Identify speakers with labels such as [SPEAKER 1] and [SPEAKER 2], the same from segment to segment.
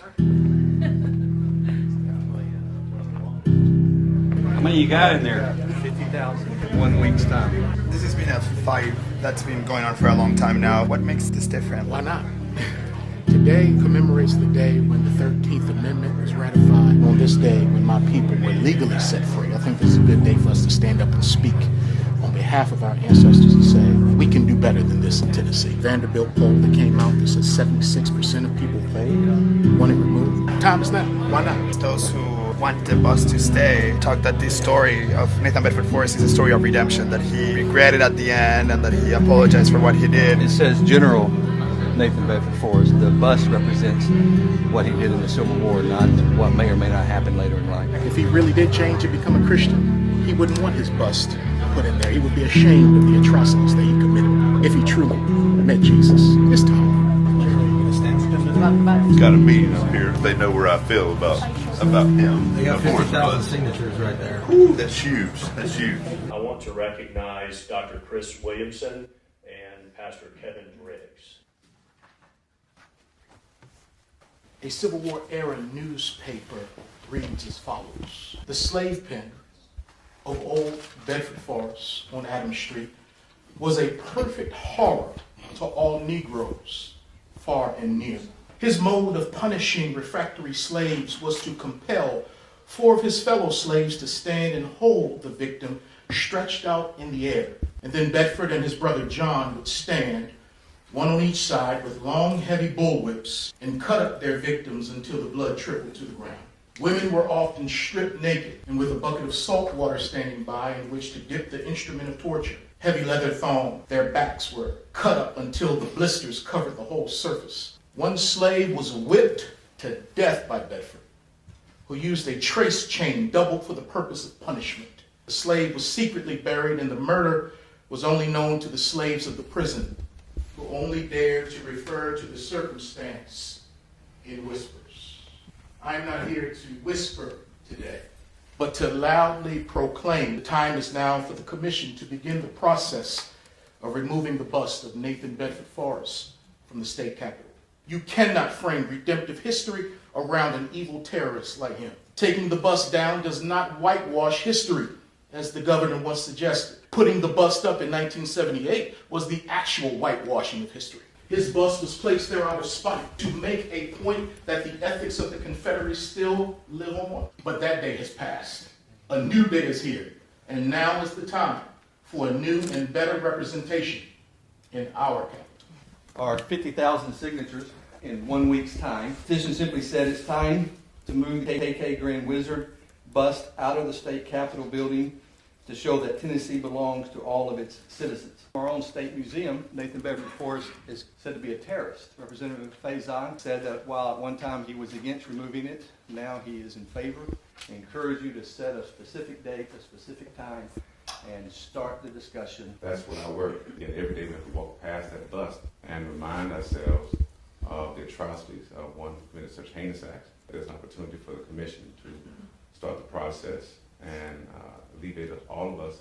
[SPEAKER 1] How many you got in there?
[SPEAKER 2] 50,000. 1 week's time.
[SPEAKER 3] This has been a fight that's been going on for a long time now. What makes this different?
[SPEAKER 4] Why not? Today commemorates the day when the 13th Amendment was ratified. On this day, when my people were legally set free, I think this is a good day for us to stand up and speak on behalf of our ancestors and say, we can do better than this in Tennessee. Vanderbilt poll that came out that said 76% of people voted want it removed. Time is now. Why not?
[SPEAKER 3] Those who want the bus to stay talk that this story of Nathan Bedford Forrest is a story of redemption, that he regretted at the end and that he apologized for what he did.
[SPEAKER 1] It says General Nathan Bedford Forrest. The bust represents what he did in the Civil War, not what may or may not happen later in life.
[SPEAKER 4] If he really did change and become a Christian, he wouldn't want his bust put in there. He would be ashamed of the atrocities that he committed if he truly met Jesus. It's time.
[SPEAKER 5] Got a meeting up here. They know where I feel about him.
[SPEAKER 2] They got 50,000 signatures right there.
[SPEAKER 5] Ooh, that's huge. That's huge.
[SPEAKER 6] I want to recognize Dr. Chris Williamson and Pastor Kevin Briggs.
[SPEAKER 4] A Civil War era newspaper reads as follows. The slave pen of old Bedford Forrest on Adams Street was a perfect horror to all Negroes, far and near. His mode of punishing refractory slaves was to compel 4 of his fellow slaves to stand and hold the victim stretched out in the air. And then Bedford and his brother John would stand, one on each side with long, heavy bullwhips, and cut up their victims until the blood trickled to the ground. Women were often stripped naked and with a bucket of salt water standing by in which to dip the instrument of torture. Heavy leather thong, their backs were cut up until the blisters covered the whole surface. One slave was whipped to death by Bedford, who used a trace chain doubled for the purpose of punishment. The slave was secretly buried, and the murder was only known to the slaves of the prison, who only dared to refer to the circumstance in whispers. I am not here to whisper today, but to loudly proclaim the time is now for the commission to begin the process of removing the bust of Nathan Bedford Forrest from the state capitol. You cannot frame redemptive history around an evil terrorist like him. Taking the bust down does not whitewash history, as the governor once suggested. Putting the bust up in 1978 was the actual whitewashing of history. His bust was placed there out of spite, to make a point that the ethics of the Confederacy still live on. But that day has passed. A new day is here, and now is the time for a new and better representation in our capital.
[SPEAKER 1] Our 50,000 signatures in 1 week's time. The petition simply said it's time to move KKK Grand Wizard bust out of the state capitol building to show that Tennessee belongs to all of its citizens. Our own state museum, Nathan Bedford Forrest, is said to be a terrorist. Representative Faison said that while at one time he was against removing it, now he is in favor. I encourage you to set a specific date, a specific time, and start the discussion.
[SPEAKER 7] That's what I work every day. We have to walk past that bust and remind ourselves of the atrocities of one who committed such heinous acts. There's an opportunity for the commission to start the process and alleviate all of us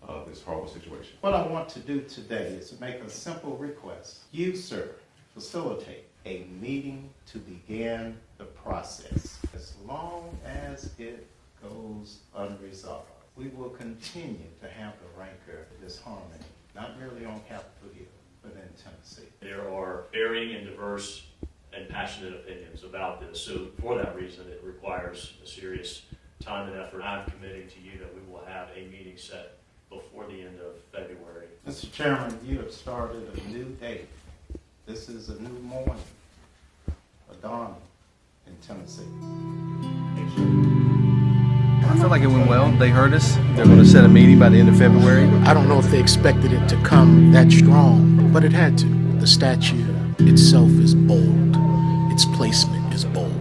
[SPEAKER 7] of this horrible situation.
[SPEAKER 8] What I want to do today is to make a simple request. You, sir, facilitate a meeting to begin the process. As long as it goes unresolved, we will continue to have the rancor, disharmony, not merely on Capitol Hill, but in Tennessee.
[SPEAKER 6] There are varying and diverse and passionate opinions about this, so for that reason it requires a serious time and effort. I'm committing to you that we will have a meeting set before the end of February.
[SPEAKER 8] Mr. Chairman, you have started a new day. This is a new morning, a dawn in Tennessee.
[SPEAKER 1] I feel like it went well. They heard us. They're going to set a meeting by the end of February.
[SPEAKER 4] I don't know if they expected it to come that strong, but it had to. The statue itself is bold. Its placement is bold.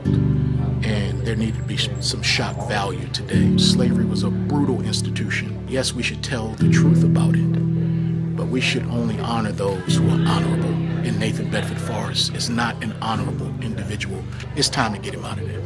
[SPEAKER 4] And there needed to be some shock value today. Slavery was a brutal institution. Yes, we should tell the truth about it, but we should only honor those who are honorable. And Nathan Bedford Forrest is not an honorable individual. It's time to get him out of there.